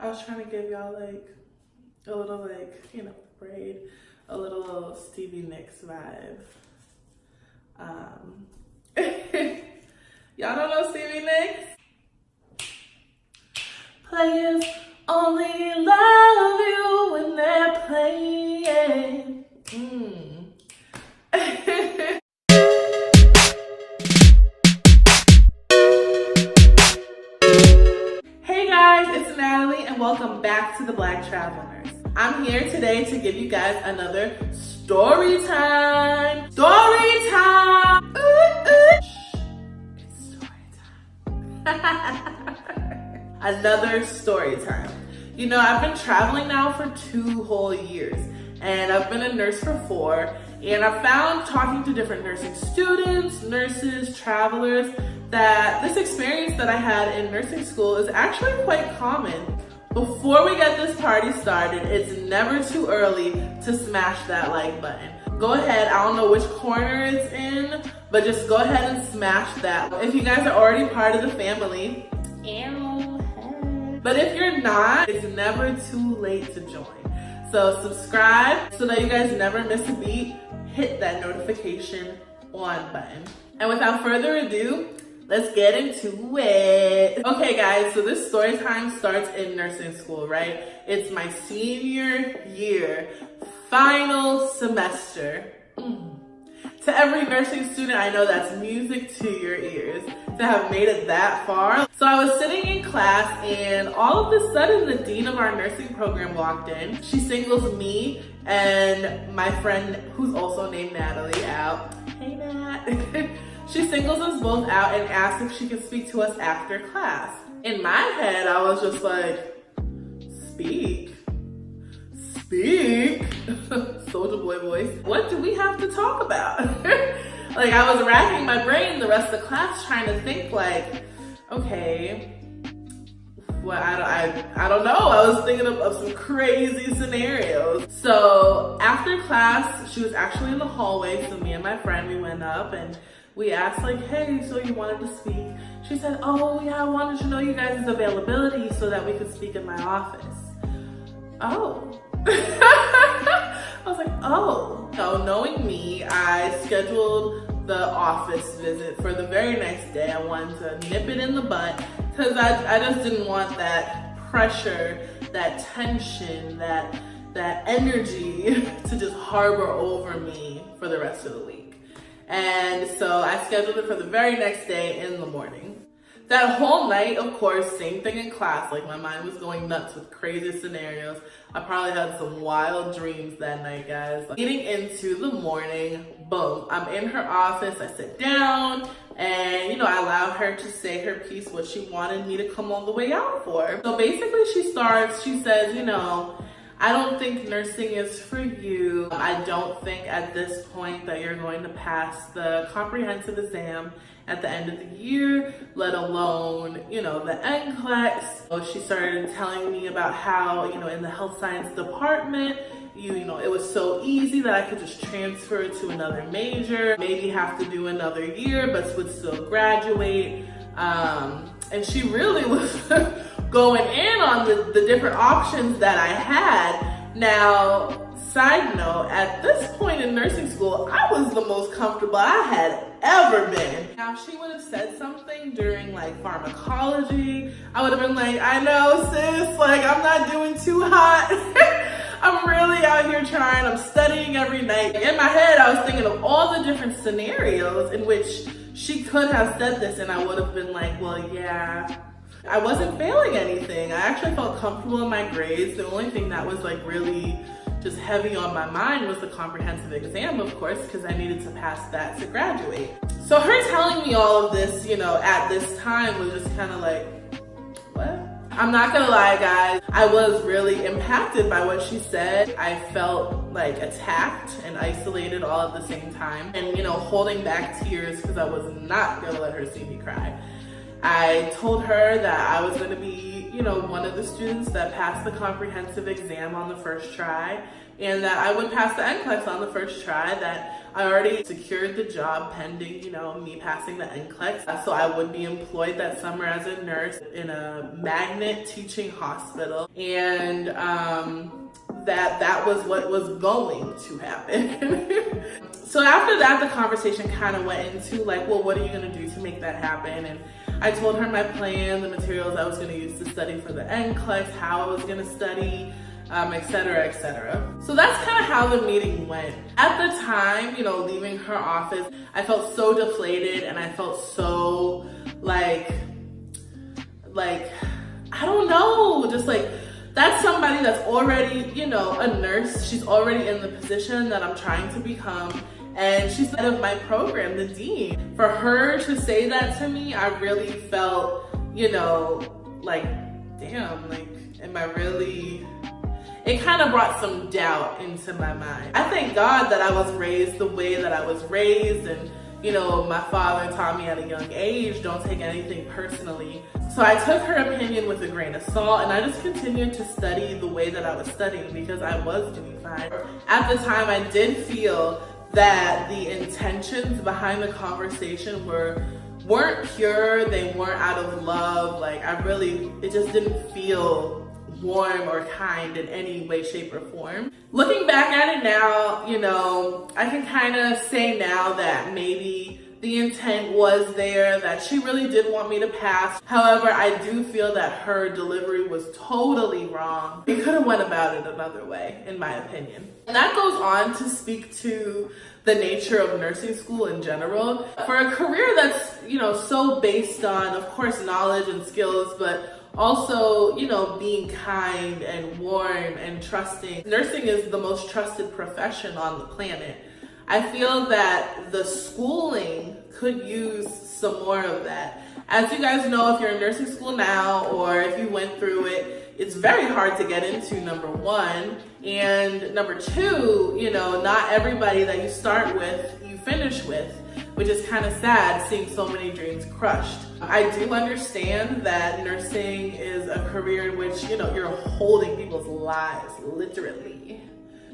I was trying to give y'all like a little like, you know, braid, a little Stevie Nicks vibe. Y'all don't know Stevie Nicks? Players only love you when they're playing. Hey guys, it's Natalie and welcome back to the Black Travel Nurse. I'm here today to give you guys another story time. Story time! It's story time. Another story time. You know, I've been traveling now for 2 whole years and I've been a nurse for 4, and I found talking to different nursing students, nurses, travelers, that this experience that I had in nursing school is actually quite common. Before we get this party started, it's never too early to smash that like button. Go ahead, I don't know which corner it's in, but just go ahead and smash that. If you guys are already part of the family, but if you're not, it's never too late to join. So subscribe so that you guys never miss a beat. Hit that notification on button. And without further ado, let's get into it. Okay guys, so this story time starts in nursing school, right? It's my senior year, final semester. To every nursing student, I know that's music to your ears to have made it that far. So I was sitting in class and all of a sudden the dean of our nursing program walked in. She singles me and my friend, who's also named Natalie, out. Hey Nat. She singles us both out and asked if she could speak to us after class. In my head, I was just like, speak? Soldier boy voice. What do we have to talk about? Like, I was racking my brain the rest of the class trying to think like, okay, well, I don't know. I was thinking of some crazy scenarios. So after class, she was actually in the hallway. So me and my friend, we went up and we asked like, hey, so you wanted to speak? She said, oh yeah, I wanted to know you guys' availability so that we could speak in my office. Oh. I was like, oh. So knowing me, I scheduled the office visit for the very next day. I wanted to nip it in the butt because I just didn't want that pressure, that tension, that energy to just harbor over me for the rest of the week. And so I scheduled it for the very next day in the morning. That whole night, of course, same thing in class. Like, my mind was going nuts with crazy scenarios. I probably had some wild dreams that night, guys. Getting into the morning, boom, I'm in her office. I sit down and, you know, I allow her to say her piece, what she wanted me to come all the way out for. So basically she says, you know, I don't think nursing is for you. I don't think at this point that you're going to pass the comprehensive exam at the end of the year, let alone, you know, the NCLEX. So she started telling me about how, you know, in the health science department, you know, it was so easy that I could just transfer to another major, maybe have to do another year, but would still graduate. And she really was going in on the different options that I had. Now, side note, at this point in nursing school, I was the most comfortable I had ever been. Now, if she would have said something during like pharmacology, I would have been like, I know sis, like I'm not doing too hot. I'm really out here trying, I'm studying every night. In my head, I was thinking of all the different scenarios in which she could have said this and I would have been like, well, yeah. I wasn't failing anything. I actually felt comfortable in my grades. The only thing that was like really just heavy on my mind was the comprehensive exam, of course, because I needed to pass that to graduate. So her telling me all of this, you know, at this time was just kind of like, what? I'm not gonna lie, guys. I was really impacted by what she said. I felt like attacked and isolated all at the same time. And, you know, holding back tears because I was not gonna let her see me cry. I told her that I was going to be, you know, one of the students that passed the comprehensive exam on the first try, and that I would pass the NCLEX on the first try, that I already secured the job pending, you know, me passing the NCLEX. So I would be employed that summer as a nurse in a magnet teaching hospital, and that was what was going to happen. So after that, the conversation kind of went into like, well, what are you going to do to make that happen? And I told her my plan, the materials I was going to use to study for the NCLEX, how I was going to study, etc., etc. So that's kind of how the meeting went. At the time, you know, leaving her office, I felt so deflated, and I felt so like, I don't know, just like, that's somebody that's already, you know, a nurse. She's already in the position that I'm trying to become, and she's head of my program, the dean. For her to say that to me, I really felt, you know, like, damn, like, am I really... It kind of brought some doubt into my mind. I thank God that I was raised the way that I was raised, and you know, my father taught me at a young age, don't take anything personally. So I took her opinion with a grain of salt, and I just continued to study the way that I was studying because I was doing fine. At the time, I did feel that the intentions behind the conversation weren't pure, they weren't out of love. Like, it just didn't feel warm or kind in any way, shape, or form. Looking back at it now, you know, I can kind of say now that maybe the intent was there, that she really did want me to pass. However, I do feel that her delivery was totally wrong. We could have went about it another way, in my opinion. And that goes on to speak to the nature of nursing school in general. For a career that's, you know, so based on, of course, knowledge and skills, but also, you know, being kind and warm and trusting. Nursing is the most trusted profession on the planet. I feel that the schooling could use some more of that. As you guys know, if you're in nursing school now, or if you went through it, it's very hard to get into, number one. And number two, you know, not everybody that you start with, you finish with, which is kind of sad, seeing so many dreams crushed. I do understand that nursing is a career in which, you know, you're holding people's lives literally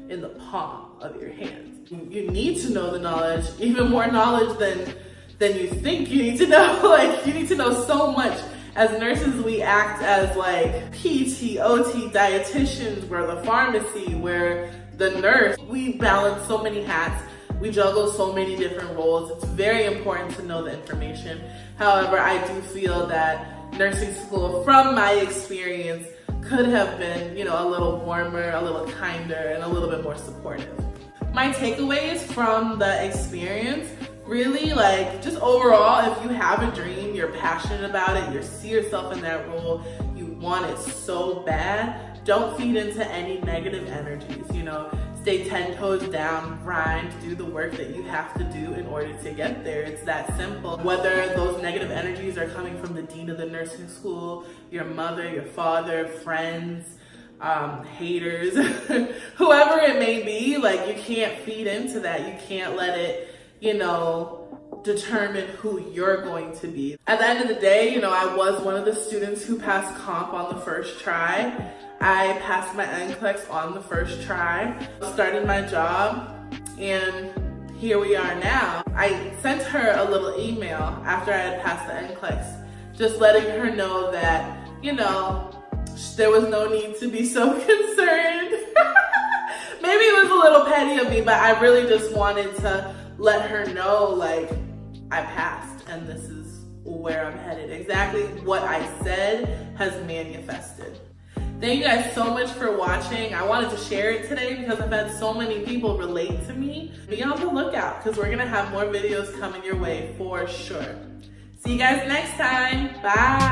in the palm of your hands. You need to know the knowledge, even more knowledge than you think you need to know. Like, you need to know so much. As nurses, we act as like PT, OT, dietitians, we're the pharmacy, we're the nurse. We balance so many hats. We juggle so many different roles. It's very important to know the information. However, I do feel that nursing school, from my experience, could have been, you know, a little warmer, a little kinder, and a little bit more supportive. My takeaways from the experience, really, like, just overall, if you have a dream, you're passionate about it, you see yourself in that role, you want it so bad, don't feed into any negative energies, you know. Stay 10 toes down, grind, do the work that you have to do in order to get there. It's that simple. Whether those negative energies are coming from the dean of the nursing school, your mother, your father, friends, haters, whoever it may be, like, you can't feed into that. You can't let it, you know, determine who you're going to be. At the end of the day, you know, I was one of the students who passed comp on the first try. I passed my NCLEX on the first try, started my job, and here we are now. I sent her a little email after I had passed the NCLEX, just letting her know that, you know, there was no need to be so concerned. Maybe it was a little petty of me, but I really just wanted to let her know, like, I passed and this is where I'm headed. Exactly what I said has manifested. Thank you guys so much for watching. I wanted to share it today because I've had so many people relate to me. Be on the lookout because we're gonna have more videos coming your way for sure. See you guys next time. Bye.